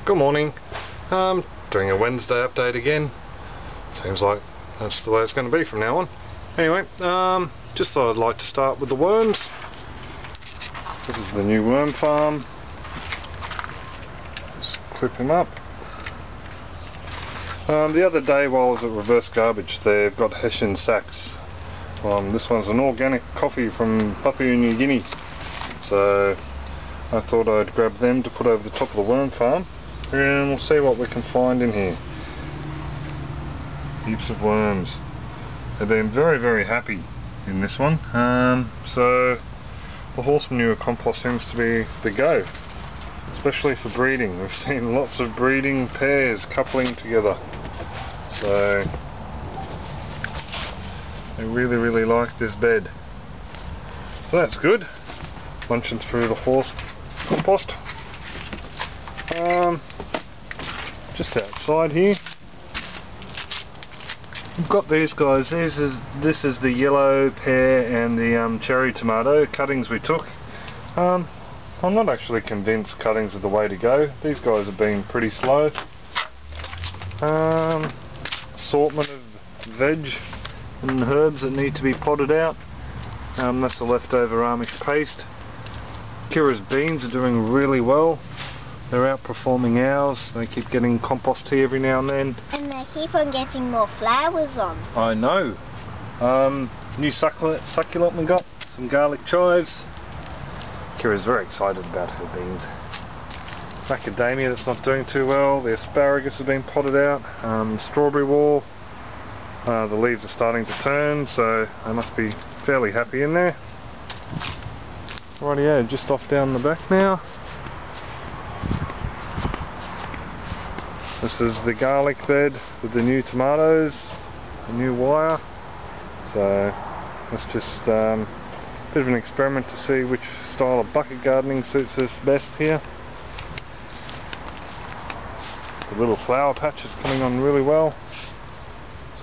Good morning. Doing a Wednesday update again. Seems like that's the way it's going to be from now on. Anyway, just thought I'd like to start with the worms. This is the new worm farm. Just clip him up. The other day while I was at Reverse Garbage, they've got Hessian sacks. This one's an organic coffee from Papua New Guinea, so I thought I'd grab them to put over the top of the worm farm, and we'll see what we can find in here. Heaps of worms. They've been very happy in this one, so the horse manure compost seems to be the go, especially for breeding. We've seen lots of breeding pairs coupling together, so they really like this bed. So that's good. Munching through the horse compost. Just outside here, we've got these guys. This is the yellow pear and the cherry tomato cuttings we took. I'm not actually convinced cuttings are the way to go. These guys have been pretty slow. Assortment of veg and herbs that need to be potted out. That's the leftover Amish paste. Kira's beans are doing really well. They're outperforming ours. They keep getting compost tea every now and then. And they keep on getting more flowers on. I know. New succulent we got. Some garlic chives. Kira's very excited about her beans. Macadamia that's not doing too well. The asparagus has been potted out. Strawberry wall. The leaves are starting to turn, so they must be fairly happy in there. Rightio, just off down the back now. This is the garlic bed with the new tomatoes, the new wire. So that's just a bit of an experiment to see which style of bucket gardening suits us best here. The little flower patch is coming on really well.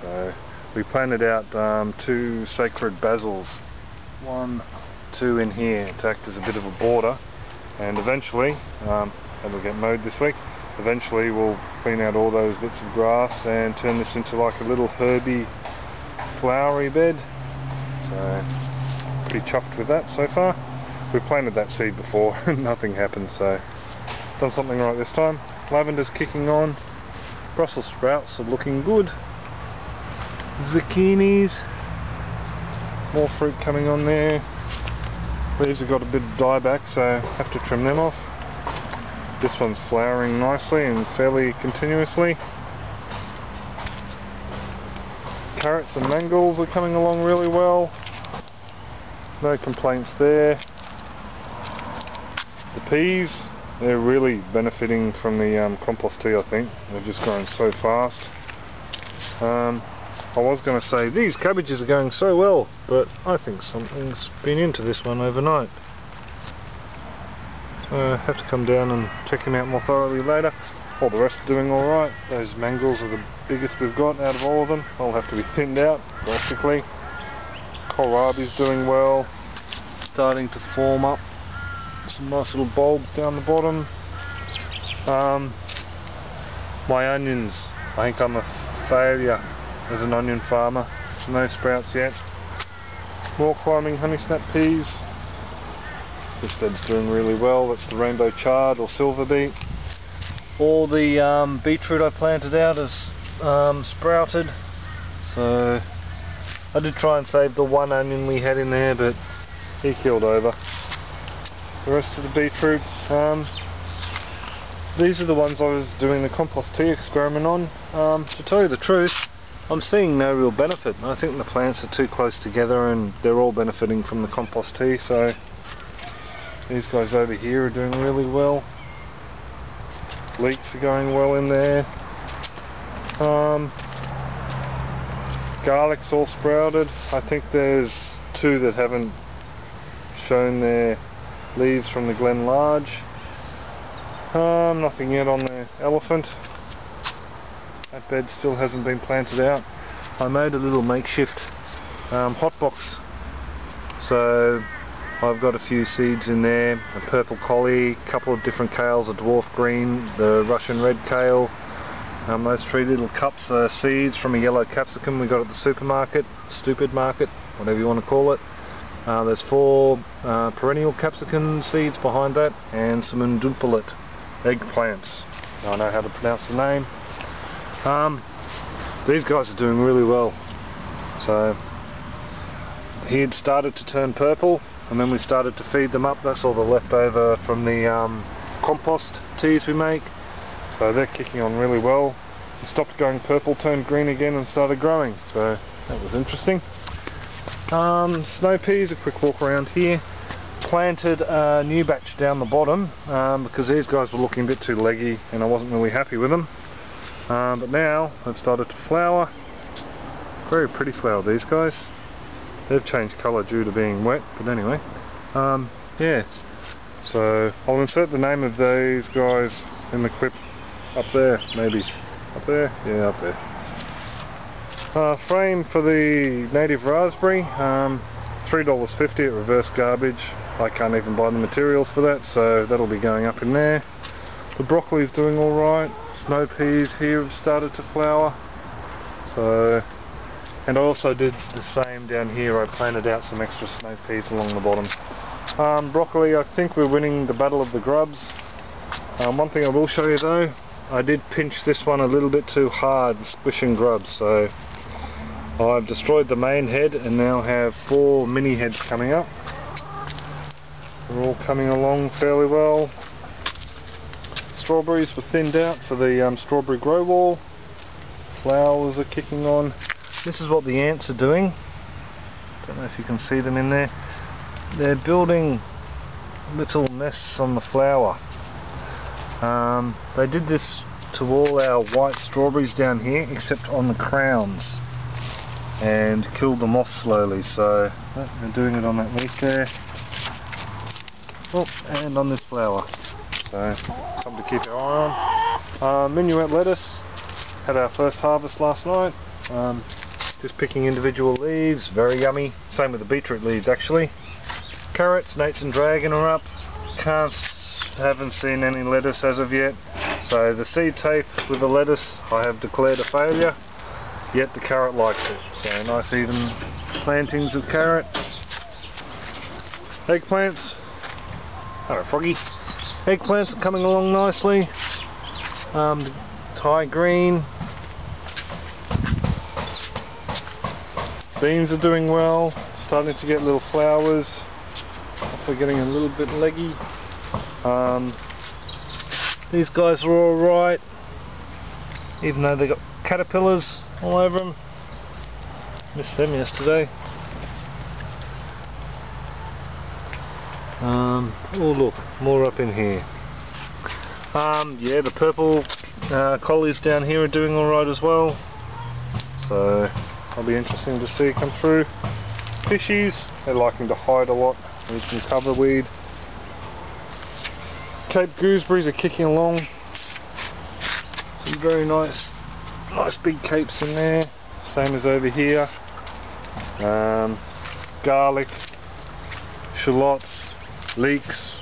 So we planted out 2 sacred basils, 1, 2 in here to act as a bit of a border, and eventually, that'll get mowed this week, eventually we'll clean out all those bits of grass and turn this into like a little herby, flowery bed. So pretty chuffed with that so far. We planted that seed before and nothing happened, so done something right this time. Lavender's kicking on. Brussels sprouts are looking good. Zucchinis, more fruit coming on there. Leaves have got a bit of dieback, so have to trim them off. This one's flowering nicely and fairly continuously. Carrots and mangels are coming along really well. No complaints there. The peas, they're really benefiting from the compost tea, I think. They've just grown so fast. I was going to say these cabbages are going so well, but I think something's been into this one overnight. So I have to come down and check him out more thoroughly later. All the rest are doing alright. Those mangels are the biggest we've got out of all of them. They'll have to be thinned out drastically. Kohlrabi's doing well. Starting to form up some nice little bulbs down the bottom. My onions, I think I'm a failure as an onion farmer. No sprouts yet. More climbing honey snap peas. This bed's doing really well. That's the rainbow chard or silver beet. All the beetroot I planted out has sprouted. So I did try and save the one onion we had in there, but he killed over. The rest of the beetroot, these are the ones I was doing the compost tea experiment on. To tell you the truth, I'm seeing no real benefit. I think the plants are too close together and they're all benefiting from the compost tea, so these guys over here are doing really well. Leeks are going well in there. Garlic's all sprouted. I think there's 2 that haven't shown their leaves from the Glen Large. Nothing yet on the elephant. That bed still hasn't been planted out. I made a little makeshift hot box, so I've got a few seeds in there, a purple collie, a couple of different kales, a dwarf green, the Russian red kale. Those 3 little cups are seeds from a yellow capsicum we got at the supermarket, stupid market, whatever you want to call it. There's 4 perennial capsicum seeds behind that, and some Untitled Eggplants. I know how to pronounce the name. These guys are doing really well. So he had started to turn purple, and then we started to feed them up. That's all the leftover from the compost teas we make. So they're kicking on really well. It stopped going purple, turned green again, and started growing. So that was interesting. Snow peas, a quick walk around here. Planted a new batch down the bottom because these guys were looking a bit too leggy and I wasn't really happy with them. But now they've started to flower. Very pretty flower, these guys. They've changed colour due to being wet, but anyway. Yeah. So I'll insert the name of these guys in the clip up there, maybe. Up there? Yeah, up there. Frame for the native raspberry, $3.50 at reverse garbage. I can't even buy the materials for that, so that'll be going up in there. The broccoli's doing alright. Snow peas here have started to flower. So, and I also did the same down here. I planted out some extra snow peas along the bottom. Broccoli, I think we're winning the battle of the grubs. One thing I will show you though, I did pinch this one a little bit too hard, squishing grubs, so I've destroyed the main head and now have 4 mini heads coming up. They're all coming along fairly well. Strawberries were thinned out for the strawberry grow wall. Flowers are kicking on. This is what the ants are doing. Don't know if you can see them in there. They're building little nests on the flower. They did this to all our white strawberries down here except on the crowns, and killed them off slowly. So they're doing it on that leaf there. Oh, and on this flower. So something to keep our eye on. Minuet lettuce. Had our first harvest last night. Just picking individual leaves, very yummy. Same with the beetroot leaves actually. Carrots, Nates and Dragon are up. Haven't seen any lettuce as of yet. So the seed tape with the lettuce I have declared a failure. Yet the carrot likes it. So nice even plantings of carrot. Eggplants. Hello Froggy. Eggplants are coming along nicely. Thai green. Beans are doing well. Starting to get little flowers. Also getting a little bit leggy. These guys are alright, even though they got caterpillars all over them. Missed them yesterday. Oh look, more up in here. Yeah, the purple collies down here are doing alright as well. So that'll be interesting to see come through. Fishies, they're liking to hide a lot. Need some cover weed. Cape gooseberries are kicking along. Some very nice big capes in there. Same as over here. Garlic, shallots, leeks,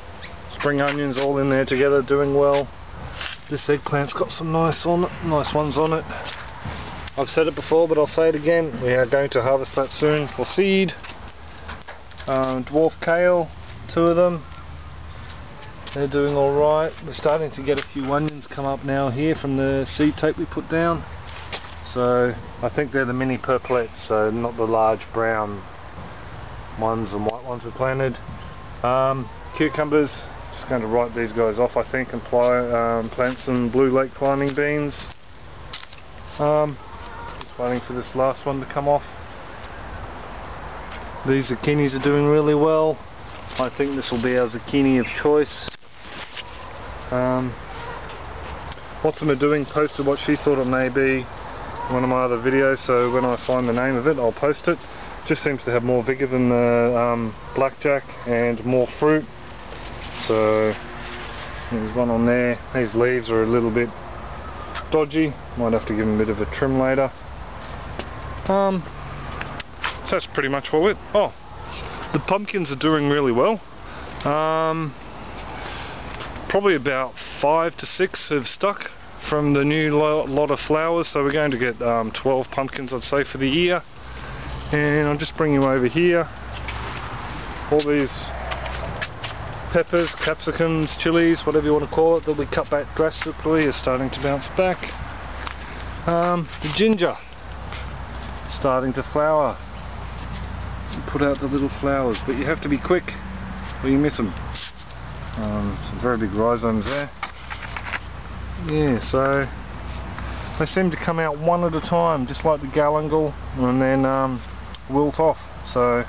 spring onions, all in there together, doing well. This eggplant's got some nice ones on it. I've said it before, but I'll say it again. We are going to harvest that soon for seed. Dwarf kale, 2 of them. They're doing alright. We're starting to get a few onions come up now here from the seed tape we put down. So I think they're the mini purplets, so not the large brown ones and white ones we planted. Cucumbers, just going to write these guys off I think and plant some blue lake climbing beans. Just waiting for this last one to come off. These zucchinis are doing really well. I think this will be our zucchini of choice. Watson doing posted what she thought it may be in one of my other videos, so when I find the name of it I'll post it. Just seems to have more vigour than the blackjack and more fruit. So there's one on there. These leaves are a little bit dodgy, might have to give them a bit of a trim later. So that's pretty much all it. Oh, The pumpkins are doing really well. Probably about 5 to 6 have stuck from the new lot of flowers, so we're going to get 12 pumpkins, I'd say, for the year. And I'll just bring you over here. All these peppers, capsicums, chilies, whatever you want to call it, that we cut back drastically, are starting to bounce back. The ginger starting to flower. Put out the little flowers, but you have to be quick or you miss them. Some very big rhizomes there. Yeah, so they seem to come out one at a time, just like the galangal, and then wilt off. So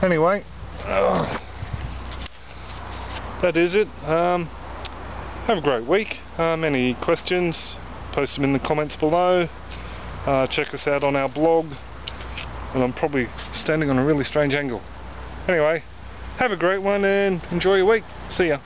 anyway, that is it. Have a great week. Any questions, post them in the comments below. Check us out on our blog. And I'm probably standing on a really strange angle. Anyway, have a great one and enjoy your week. See ya.